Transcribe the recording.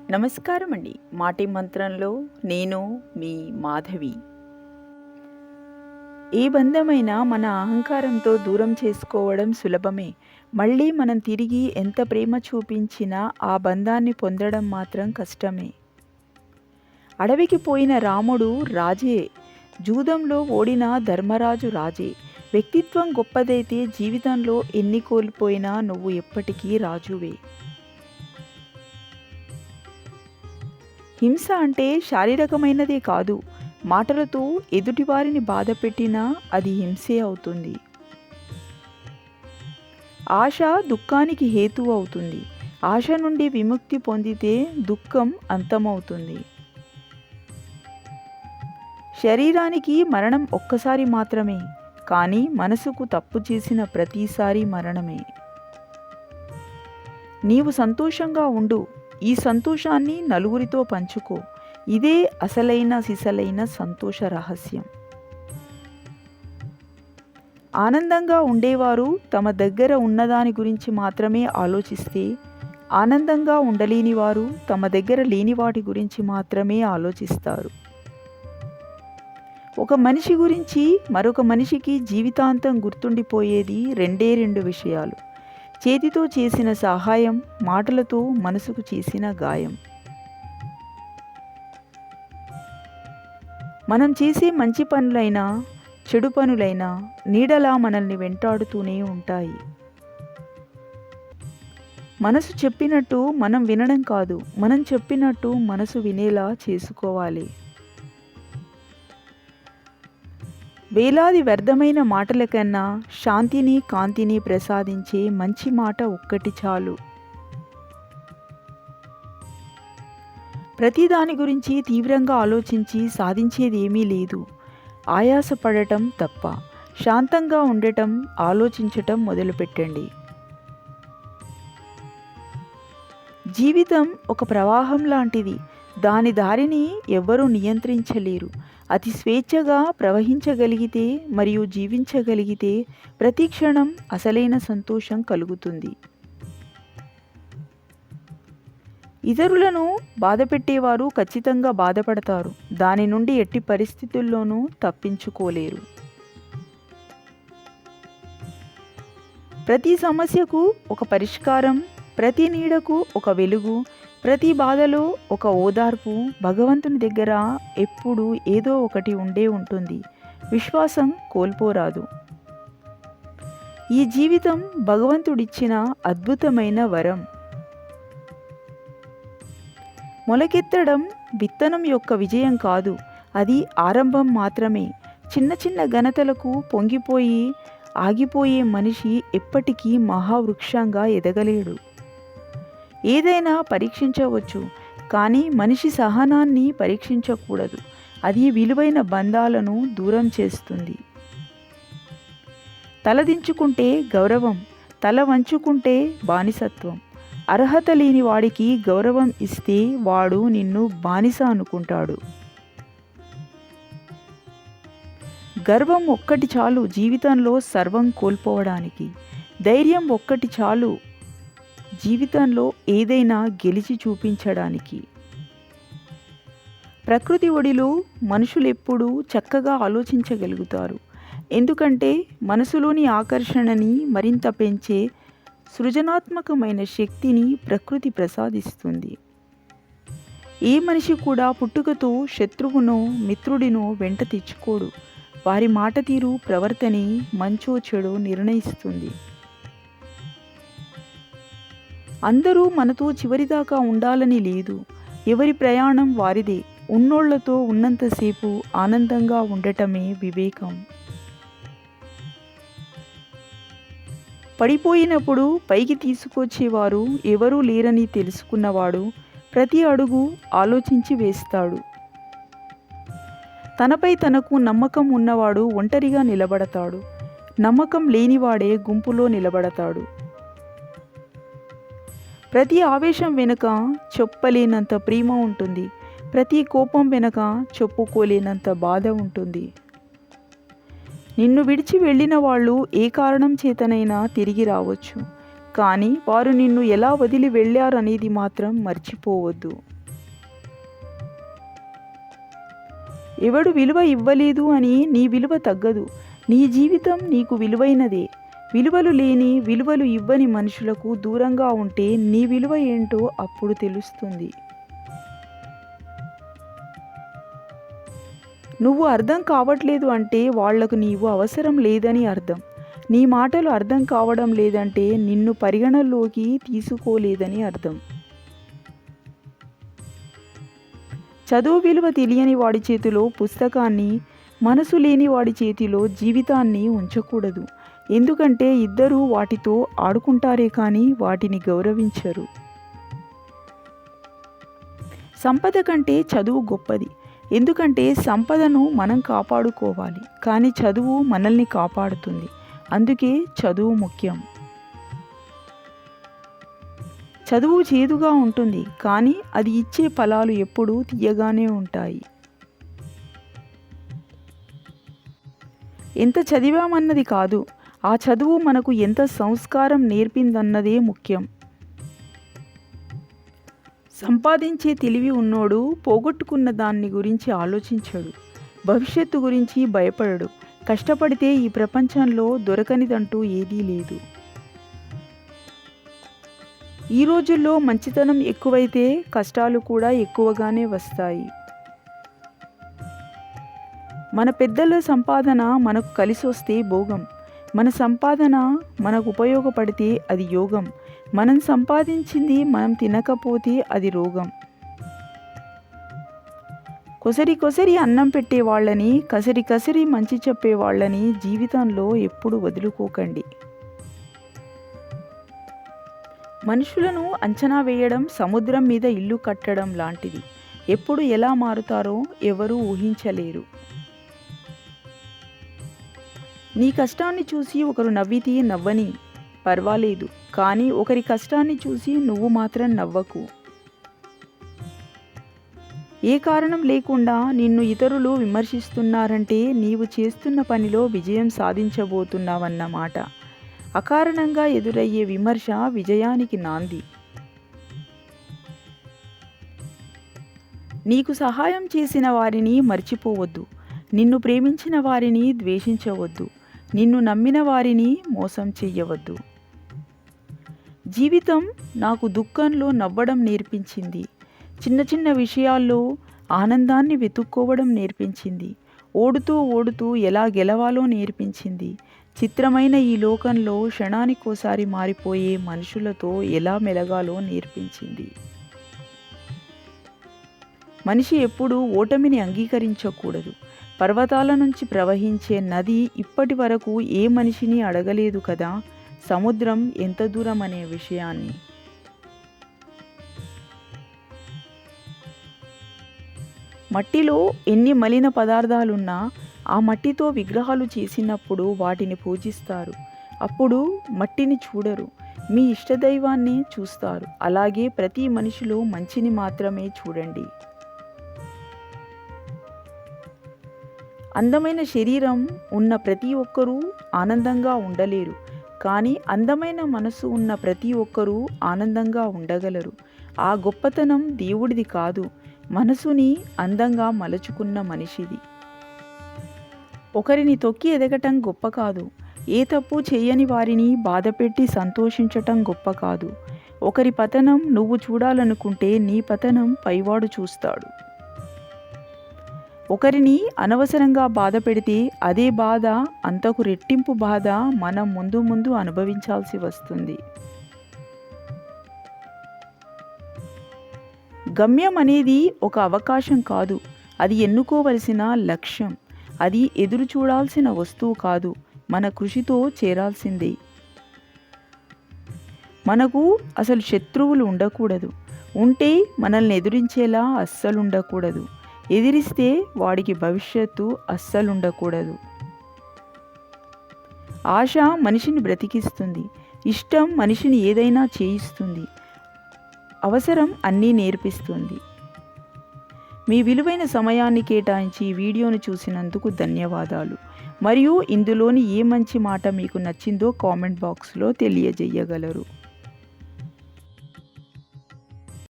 నమస్కారం అండి. మాటి మంత్రంలో నేను మీ మాధవి. ఏ బంధమైనా మన అహంకారంతో దూరం చేసుకోవడం సులభమే. మళ్ళీ మనం తిరిగి ఎంత ప్రేమ చూపించినా ఆ బంధాన్ని పొందడం మాత్రం కష్టమే. అడవికి పోయిన రాముడు రాజే, జూదంలో ఓడిన ధర్మరాజు రాజే. వ్యక్తిత్వం గొప్పదైతే జీవితంలో ఎన్ని కోల్పోయినా నువ్వు ఎప్పటికీ రాజువే. హింస అంటే శారీరకమైనదే కాదు, మాటలతో ఎదుటివారిని బాధపెట్టినా అది హింసే అవుతుంది. ఆశ దుఃఖానికి హేతువు అవుతుంది. ఆశ నుండి విముక్తి పొందితే దుఃఖం అంతమవుతుంది. శరీరానికి మరణం ఒక్కసారి మాత్రమే, కానీ మనసుకు తప్పు చేసిన ప్రతిసారి మరణమే. నీవు సంతోషంగా ఉండు, ఈ సంతోషాన్ని నలుగురితో పంచుకో. ఇదే అసలైన సిసలైన సంతోష రహస్యం. ఆనందంగా ఉండేవారు తమ దగ్గర ఉన్నదాని గురించి మాత్రమే ఆలోచిస్తే, ఆనందంగా ఉండలేని వారు తమ దగ్గర లేని వాటి గురించి మాత్రమే ఆలోచిస్తారు. ఒక మనిషి గురించి మరొక మనిషికి జీవితాంతం గుర్తుండిపోయేది రెండు విషయాలు: చేతితో చేసిన సహాయం, మాటలతో మనసుకు చేసిన గాయం. మనం చేసే మంచి పనులైనా చెడు పనులైనా నీడలా మనల్ని వెంటాడుతూనే ఉంటాయి. మనసు చెప్పినట్టు మనం వినడం కాదు, మనం చెప్పినట్టు మనసు వినేలా చేసుకోవాలి. వేలాది వ్యర్థమైన మాటల కన్నా శాంతిని, కాంతిని ప్రసాదించే మంచి మాట ఒక్కటి చాలు. ప్రతిదాని గురించి తీవ్రంగా ఆలోచించి సాధించేది ఏమీ లేదు. ఆయాసపడటం తప్ప. శాంతంగా ఉండటం, ఆలోచించటం మొదలుపెట్టండి. జీవితం ఒక ప్రవాహం లాంటిది. దాని దారిని ఎవ్వరూ నియంత్రించలేరు. అతి స్వేచ్ఛగా ప్రవహించగలిగితే మరియు జీవించగలిగితే ప్రతి క్షణం అసలైన సంతోషం కలుగుతుంది. ఇతరులను బాధపెట్టేవారు ఖచ్చితంగా బాధపడతారు. దాని నుండి ఎట్టి పరిస్థితుల్లోనూ తప్పించుకోలేరు. ప్రతి సమస్యకు ఒక పరిష్కారం, ప్రతి నీడకు ఒక వెలుగు, ప్రతి బాధలో ఒక ఓదార్పు భగవంతుని దగ్గర ఎప్పుడూ ఏదో ఒకటి ఉండే ఉంటుంది. విశ్వాసం కోల్పోరాదు. ఈ జీవితం భగవంతుడిచ్చిన అద్భుతమైన వరం. మొలకెత్తడం విత్తనం యొక్క విజయం కాదు, అది ఆరంభం మాత్రమే. చిన్న చిన్న ఘనతలకు పొంగిపోయి ఆగిపోయే మనిషి ఎప్పటికీ మహావృక్షంగా ఎదగలేడు. ఏదైనా పరీక్షించవచ్చు, కానీ మనిషి సహనాన్ని పరీక్షించకూడదు. అది విలువైన బంధాలను దూరం చేస్తుంది. తలదించుకుంటే గౌరవం, తల వంచుకుంటే బానిసత్వం. అర్హత లేని వాడికి గౌరవం ఇస్తే వాడు నిన్ను బానిస అనుకుంటాడు. గర్వం ఒక్కటి చాలు జీవితంలో సర్వం కోల్పోవడానికి. ధైర్యం ఒక్కటి చాలు జీవితంలో ఏదైనా గెలిచి చూపించడానికి. ప్రకృతి ఒడిలో మనుషులెప్పుడూ చక్కగా ఆలోచించగలుగుతారు. ఎందుకంటే మనసులోని ఆకర్షణని మరింత పెంచే సృజనాత్మకమైన శక్తిని ప్రకృతి ప్రసాదిస్తుంది. ఏ మనిషి కూడా పుట్టుకతో శత్రువునో మిత్రుడినో వెంట తెచ్చుకోడు. వారి మాట తీరు, ప్రవర్తనే మంచో చెడో నిర్ణయిస్తుంది. అందరూ మనతో చివరిదాకా ఉండాలని లేదు. ఎవరి ప్రయాణం వారిదే. ఉన్నోళ్లతో ఉన్నంతసేపు ఆనందంగా ఉండటమే వివేకం. పడిపోయినప్పుడు పైకి తీసుకొచ్చేవారు ఎవరూ లేరని తెలుసుకున్నవాడు ప్రతి అడుగు ఆలోచించి వేస్తాడు. తనపై తనకు నమ్మకం ఉన్నవాడు ఒంటరిగా నిలబడతాడు. నమ్మకం లేనివాడే గుంపులో నిలబడతాడు. ప్రతి ఆవేశం వెనుక చెప్పలేనంత ప్రేమ ఉంటుంది. ప్రతి కోపం వెనుక చెప్పుకోలేనంత బాధ ఉంటుంది. నిన్ను విడిచి వెళ్ళిన వాళ్ళు ఏ కారణం చేతనైనా తిరిగి రావచ్చు, కానీ వారు నిన్ను ఎలా వదిలి వెళ్ళారనేది మాత్రం మర్చిపోవద్దు. ఎవడు విలువ ఇవ్వలేదు అని నీ విలువ తగ్గదు. నీ జీవితం నీకు విలువైనదే. విలువలు లేని, విలువలు ఇవ్వని మనుషులకు దూరంగా ఉంటే నీ విలువ ఏంటో అప్పుడు తెలుస్తుంది. నువ్వు అర్థం కావట్లేదు అంటే వాళ్లకు నీవు అవసరం లేదని అర్థం. నీ మాటలు అర్థం కావడం లేదంటే నిన్ను పరిగణలోకి తీసుకోలేదని అర్థం. చదువు విలువ తెలియని వాడి చేతిలో పుస్తకాన్ని, మనసు లేని వాడి చేతిలో జీవితాన్ని ఉంచకూడదు. ఎందుకంటే ఇద్దరూ వాటితో ఆడుకుంటారే కానీ వాటిని గౌరవించరు. సంపద కంటే చదువు గొప్పది. ఎందుకంటే సంపదను మనం కాపాడుకోవాలి, కానీ చదువు మనల్ని కాపాడుతుంది. అందుకే చదువు ముఖ్యం. చదువు చేదుగా ఉంటుంది, కానీ అది ఇచ్చే ఫలాలు ఎప్పుడూ తీయగానే ఉంటాయి. ఎంత చదివామన్నది కాదు, ఆ చదువు మనకు ఎంత సంస్కారం నేర్పిందన్నదే ముఖ్యం. సంపాదించే తెలివి ఉన్నోడు పోగొట్టుకున్న దాన్ని గురించి ఆలోచించడు, భవిష్యత్తు గురించి భయపడడు. కష్టపడితే ఈ ప్రపంచంలో దొరకనిదంటూ ఏదీ లేదు. ఈ రోజుల్లో మంచితనం ఎక్కువైతే కష్టాలు కూడా ఎక్కువగానే వస్తాయి. మన పెద్దల సంపాదన మనకు కలిసొస్తే భోగం, మన సంపాదన మనకు ఉపయోగపడితే అది యోగం. మనం సంపాదించింది మనం తినకపోతే అది రోగం. కొసరి అన్నం పెట్టేవాళ్ళని, కసరి మంచి చెప్పేవాళ్ళని జీవితంలో ఎప్పుడు వదులుకోకండి. మనుషులను అంచనా వేయడం సముద్రం మీద ఇల్లు కట్టడం లాంటిది. ఎప్పుడు ఎలా మారుతారో ఎవరూ ఊహించలేరు. నీ కష్టాన్ని చూసి ఒకరు నవ్వితే నవ్వని, పర్వాలేదు, కానీ ఒకరి కష్టాన్ని చూసి నువ్వు మాత్రం నవ్వకు. ఏ కారణం లేకుండా నిన్ను ఇతరులు విమర్శిస్తున్నారంటే నీవు చేస్తున్న పనిలో విజయం సాధించబోతున్నావన్నమాట. అకారణంగా ఎదురయ్యే విమర్శ విజయానికి నాంది. నీకు సహాయం చేసిన వారిని మర్చిపోవద్దు. నిన్ను ప్రేమించిన వారిని ద్వేషించవద్దు. నిన్ను నమ్మిన వారిని మోసం చెయ్యవద్దు. జీవితం నాకు దుఃఖంలో నవ్వడం నేర్పించింది. చిన్న చిన్న విషయాల్లో ఆనందాన్ని వెతుక్కోవడం నేర్పించింది. ఓడుతూ ఎలా గెలవాలో నేర్పించింది. చిత్రమైన ఈ లోకంలో క్షణానికోసారి మారిపోయే మనుషులతో ఎలా మెలగాలో నేర్పించింది. మనిషి ఎప్పుడూ ఓటమిని అంగీకరించకూడదు. పర్వతాల నుంచి ప్రవహించే నది ఇప్పటి వరకు ఏ మనిషిని అడగలేదు కదా సముద్రం ఎంత దూరం అనే విషయాన్ని. మట్టిలో ఎన్ని మలిన పదార్థాలున్నా ఆ మట్టితో విగ్రహాలు చేసినప్పుడు వాటిని పూజిస్తారు. అప్పుడు మట్టిని చూడరు, మీ ఇష్టదైవాన్ని చూస్తారు. అలాగే ప్రతి మనిషిలో మంచిని మాత్రమే చూడండి. అందమైన శరీరం ఉన్న ప్రతి ఒక్కరూ ఆనందంగా ఉండలేరు, కానీ అందమైన మనసు ఉన్న ప్రతి ఒక్కరూ ఆనందంగా ఉండగలరు. ఆ గొప్పతనం దేవుడిది కాదు, మనసుని అందంగా మలుచుకున్న మనిషిది. ఒకరిని తొక్కి ఎదగటం గొప్ప కాదు. ఏ తప్పు చేయని వారిని బాధపెట్టి సంతోషించటం గొప్ప కాదు. ఒకరి పతనం నువ్వు చూడాలనుకుంటే నీ పతనం పైవాడు చూస్తాడు. ఒకరిని అనవసరంగా బాధ పెడితే అదే బాధ అంతకు రెట్టింపు బాధ మనం ముందు అనుభవించాల్సి వస్తుంది. గమ్యం అనేది ఒక అవకాశం కాదు, అది ఎన్నుకోవలసిన లక్ష్యం. అది ఎదురు చూడాల్సిన వస్తువు కాదు, మన కృషితో చేరాల్సిందే. మనకు అసలు శత్రువులు ఉండకూడదు. ఉంటే మనల్ని ఎదిరించేలా అస్సలు ఉండకూడదు. ఎదిరిస్తే వాడికి భవిష్యత్తు అస్సలుండకూడదు. ఆశ మనిషిని బ్రతికిస్తుంది. ఇష్టం మనిషిని ఏదైనా చేయిస్తుంది. అవసరం అన్నీ నేర్పిస్తుంది. మీ విలువైన సమయాన్ని కేటాయించి ఈ వీడియోను చూసినందుకు ధన్యవాదాలు. మరియు ఇందులోని ఏ మంచి మాట మీకు నచ్చిందో కామెంట్ బాక్స్లో తెలియజేయగలరు.